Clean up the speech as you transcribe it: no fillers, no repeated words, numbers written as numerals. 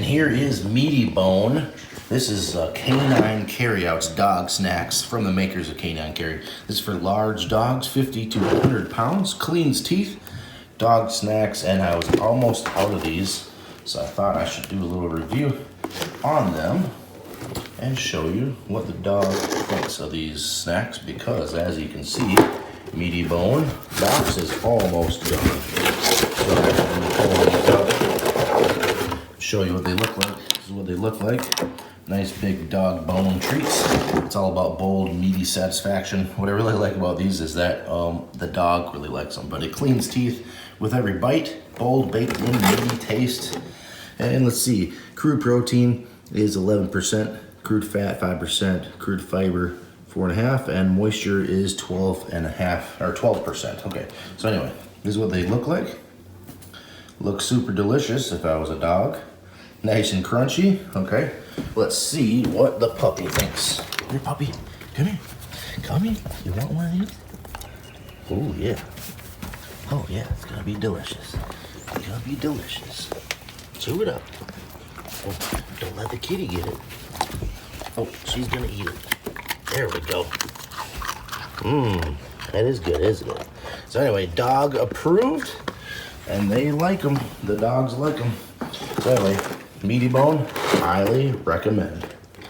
here is Meaty Bone. This is Canine Carryouts dog snacks from the makers of Canine Carry. This is for large dogs, 50 to 100 pounds, cleans teeth, dog snacks, and I was almost out of these, so I thought I should do a little review on them and show you what the dog thinks of these snacks, because as you can see, Meaty Bone box is almost done. So I'm gonna pull these out, show you what they look like. This is what they look like. Nice big dog bone treats. It's all about bold, meaty satisfaction. What I really like about these is that the dog really likes them, but it cleans teeth with every bite. Bold, baked in, meaty taste. And let's see, crude protein is 11%, crude fat 5%, crude fiber 4.5%, and moisture is 12.5% or 12%. Okay, so anyway, this is what they look like. Look super delicious if I was a dog. Nice and crunchy. Okay, let's see what the puppy thinks. Here, puppy, come here. Come here. You want one of these? Oh yeah. Oh yeah, it's gonna be delicious. It's gonna be delicious. Chew it up. Oh, don't let the kitty get it. Oh, she's gonna eat it. There we go. Mmm, that is good, isn't it? So anyway, dog approved, and they like them. The dogs like them. So anyway, Meaty Bone, highly recommend.